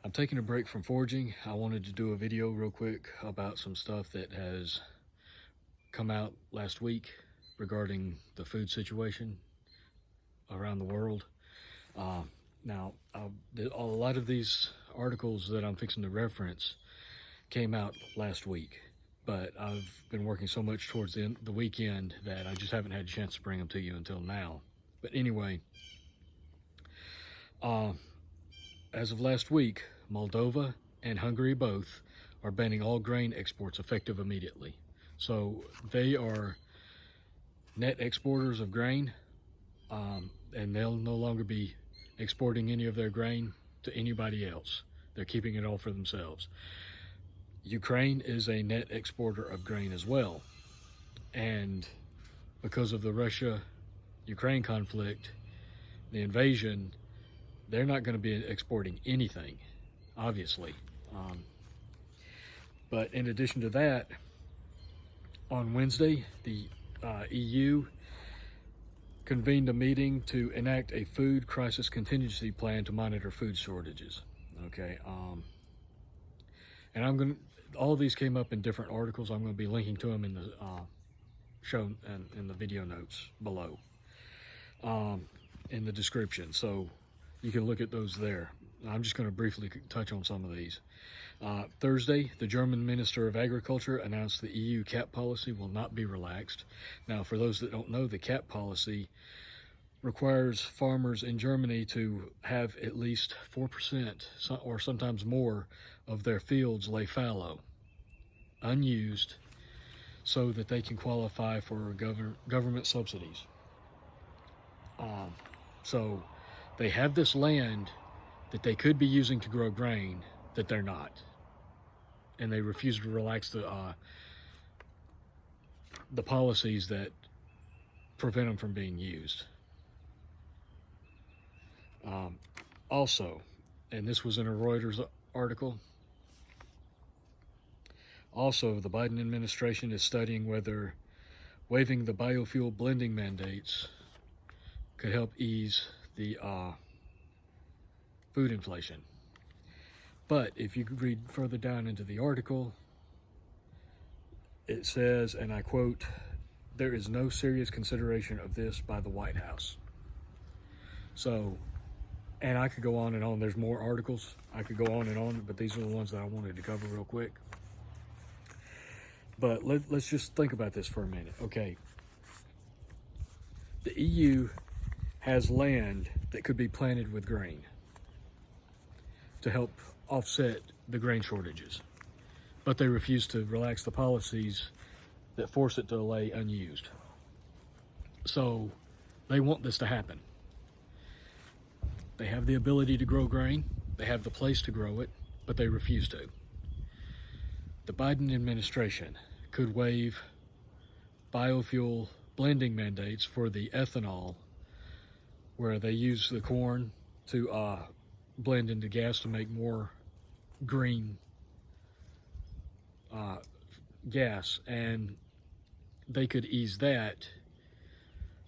I'm taking a break from foraging. I wanted to do a video real quick about some stuff that has come out last week regarding the food situation around the world. Now, a lot of these articles that I'm fixing to reference came out last week, but I've been working so much towards the weekend that I just haven't had a chance to bring them to you until now. But anyway, as of last week, Moldova and Hungary both are banning all grain exports effective immediately. So they are net exporters of grain, and they'll no longer be exporting any of their grain to anybody else. They're keeping it all for themselves. Ukraine is a net exporter of grain as well. And because of the Russia-Ukraine conflict, the invasion, they're not going to be exporting anything, obviously. But in addition to that, on Wednesday, the EU convened a meeting to enact a food crisis contingency plan to monitor food shortages. Okay, and I'm going to, all of these came up in different articles. I'm going to be linking to them in the show and in the video notes below, in the description, so you can look at those there. I'm just going to briefly touch on some of these. Thursday, the German Minister of Agriculture announced the EU cap policy will not be relaxed. Now, for those that don't know, the cap policy requires farmers in Germany to have at least 4% or sometimes more of their fields lay fallow, unused, so that they can qualify for government subsidies. So they have this land that they could be using to grow grain that they're not, and they refuse to relax the policies that prevent them from being used. Also, and this was in a Reuters article, also the Biden administration is studying whether waiving the biofuel blending mandates could help ease the food inflation. But if you read further down into the article, it says, and I quote, "There is no serious consideration of this by the White House." So, and I could go on and on. There's more articles. I could go on and on, but these are the ones that I wanted to cover real quick. But let's just think about this for a minute. Okay. The EU has land that could be planted with grain to help offset the grain shortages, but they refuse to relax the policies that force it to lay unused. So they want this to happen. They have the ability to grow grain, they have the place to grow it, but they refuse to. The Biden administration could waive biofuel blending mandates for the ethanol, where they use the corn to blend into gas to make more green gas, and they could ease that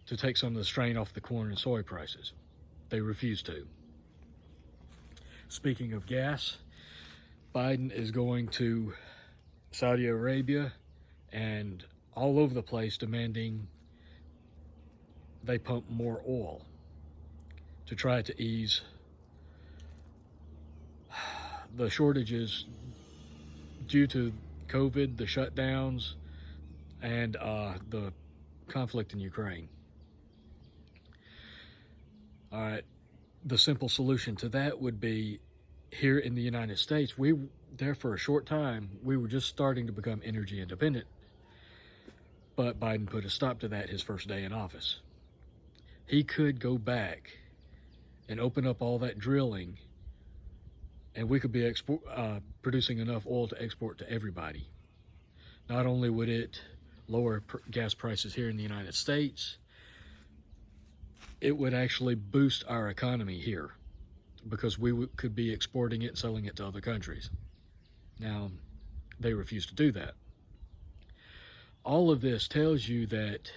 to take some of the strain off the corn and soy prices. They refuse to. Speaking of gas, Biden is going to Saudi Arabia and all over the place demanding they pump more oil to try to ease the shortages due to COVID, the shutdowns, and the conflict in Ukraine. All right, the simple solution to that would be, here in the United States, there for a short time, we were just starting to become energy independent, but Biden put a stop to that his first day in office. He could go back and open up all that drilling, and we could be producing enough oil to export to everybody. Not only would it lower gas prices here in the United States, it would actually boost our economy here, because we could be exporting it and selling it to other countries. Now, they refuse to do that. All of this tells you that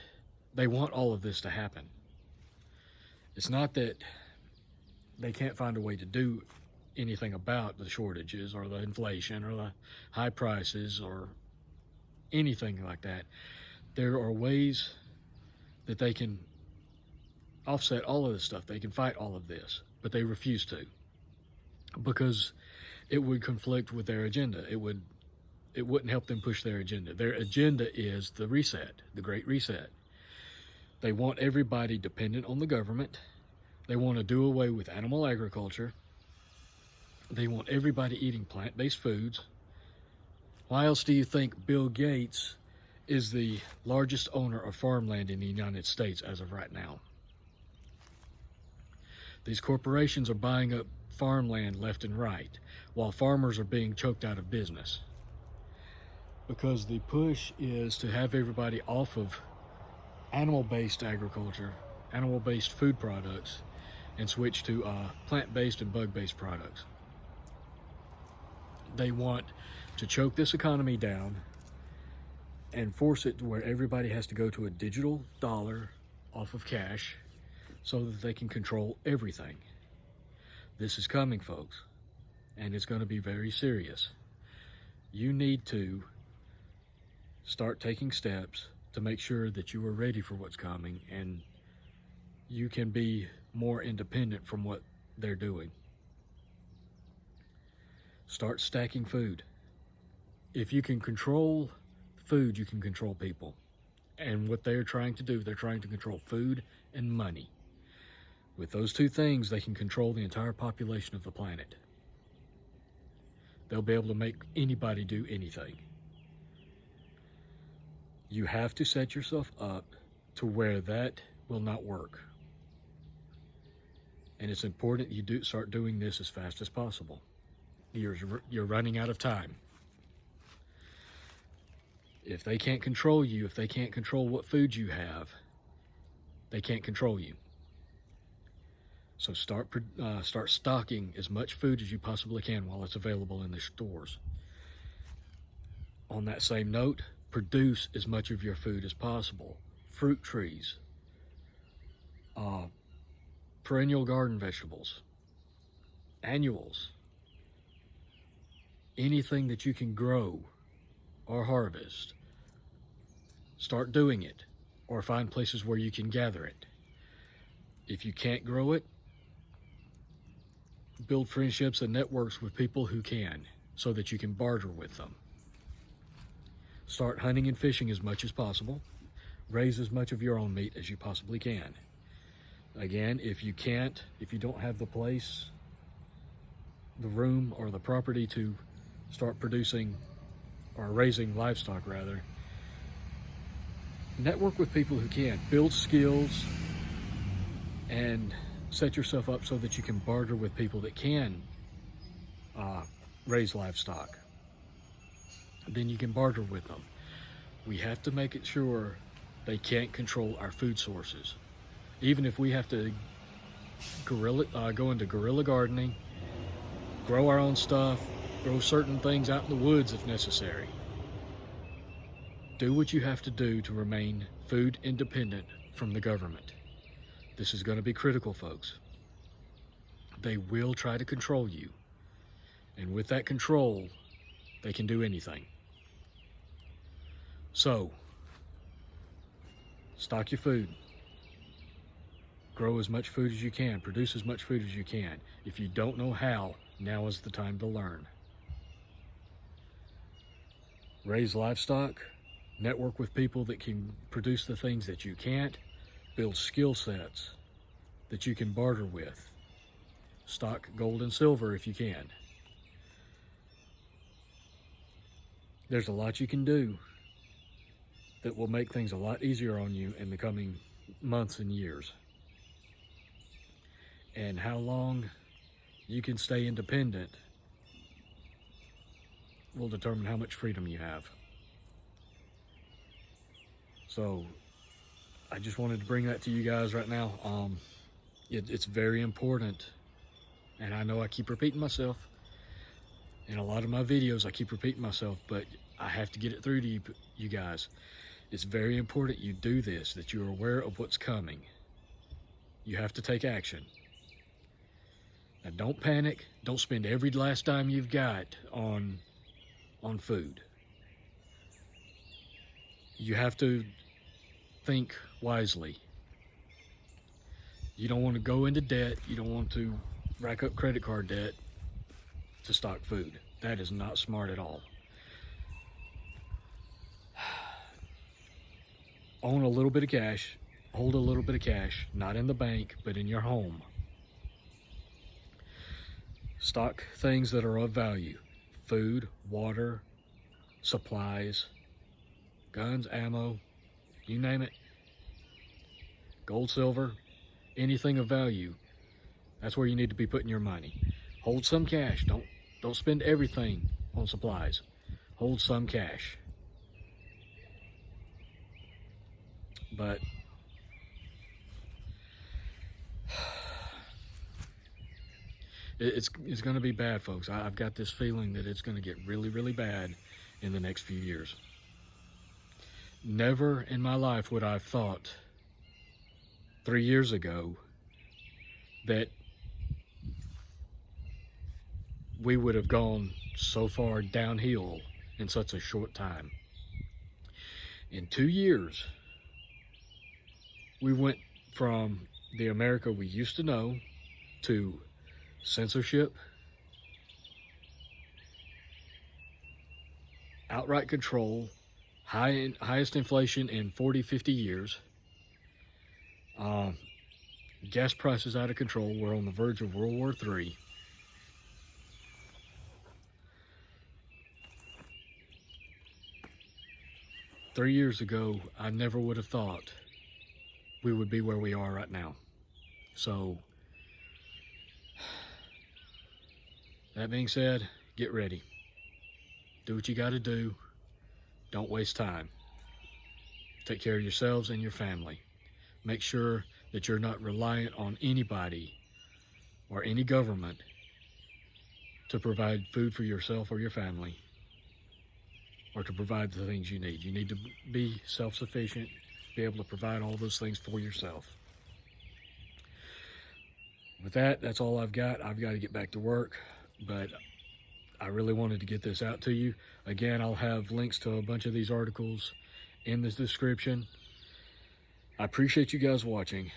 they want all of this to happen. It's not that they can't find a way to do anything about the shortages or the inflation or the high prices or anything like that. There are ways that they can offset all of this stuff. They can fight all of this, but they refuse to, because it would conflict with their agenda. It wouldn't help them push their agenda. Their agenda is the reset, the Great Reset. They want everybody dependent on the government. They want to do away with animal agriculture. They want everybody eating plant-based foods. Why else do you think Bill Gates is the largest owner of farmland in the United States as of right now? These corporations are buying up farmland left and right, while farmers are being choked out of business. Because the push is to have everybody off of animal-based agriculture, animal-based food products, and switch to plant-based and bug-based products. They want to choke this economy down and force it to where everybody has to go to a digital dollar off of cash so that they can control everything. This is coming, folks, and it's going to be very serious. You need to start taking steps to make sure that you are ready for what's coming and you can be more independent from what they're doing. Start stacking food. If you can control food, you can control people. And what they're trying to do, they're trying to control food and money. With those two things, they can control the entire population of the planet. They'll be able to make anybody do anything. You have to set yourself up to where that will not work. And it's important you start doing this as fast as possible. You're running out of time. If they can't control you, if they can't control what food you have, they can't control you. So start stocking as much food as you possibly can while it's available in the stores. On that same note, produce as much of your food as possible. Fruit trees, perennial garden vegetables, annuals, anything that you can grow or harvest. Start doing it, or find places where you can gather it. If you can't grow it, build friendships and networks with people who can, so that you can barter with them. Start hunting and fishing as much as possible. Raise as much of your own meat as you possibly can. Again, if you don't have the place, the room, or the property to start producing or raising livestock rather, network with people who can. Build skills and set yourself up so that you can barter with people that can raise livestock. Then you can barter with them. We have to make it sure they can't control our food sources. Even if we have to go into guerrilla gardening, grow our own stuff, grow certain things out in the woods if necessary. Do what you have to do to remain food independent from the government. This is going to be critical, folks. They will try to control you. And with that control, they can do anything. So, stock your food. Grow as much food as you can. Produce as much food as you can. If you don't know how, now is the time to learn. Raise livestock. Network with people that can produce the things that you can't. Build skill sets that you can barter with. Stock gold and silver if you can. There's a lot you can do that will make things a lot easier on you in the coming months and years. And how long you can stay independent will determine how much freedom you have. So I just wanted to bring that to you guys right now. It's very important, and I know I keep repeating myself. In a lot of my videos, I keep repeating myself, but I have to get it through to you guys. It's very important you do this, that you're aware of what's coming. You have to take action. Now don't panic. Don't spend every last dime you've got on food. You have to think wisely. You don't want to go into debt. You don't want to rack up credit card debt to stock food. That is not smart at all. Own a little bit of cash. Hold a little bit of cash, not in the bank, but in your home. Stock things that are of value. Food, water, supplies, guns, ammo, you name it. Gold, silver, anything of value. That's where you need to be putting your money. Hold some cash. Don't spend everything on supplies. Hold some cash. But it's going to be bad, folks. I've got this feeling that it's going to get really, really bad in the next few years. Never in my life would I have thought 3 years ago that we would have gone so far downhill in such a short time. In 2 years, we went from the America we used to know to censorship, outright control, highest inflation in 40, 50 years, gas prices out of control. We're on the verge of World War III. Three years ago, I never would have thought we would be where we are right now. So, that being said, get ready. Do what you got to do. Don't waste time. Take care of yourselves and your family. Make sure that you're not reliant on anybody or any government to provide food for yourself or your family, or to provide the things you need. You need to be self-sufficient, be able to provide all those things for yourself. With that, that's all I've got. I've got to get back to work, but I really wanted to get this out to you. Again, I'll have links to a bunch of these articles in the description. I appreciate you guys watching.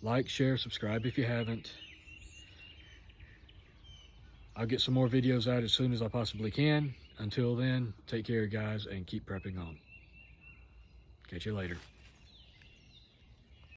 Like, share, subscribe if you haven't. I'll get some more videos out as soon as I possibly can. Until then, take care, guys, and keep prepping on. Catch you later.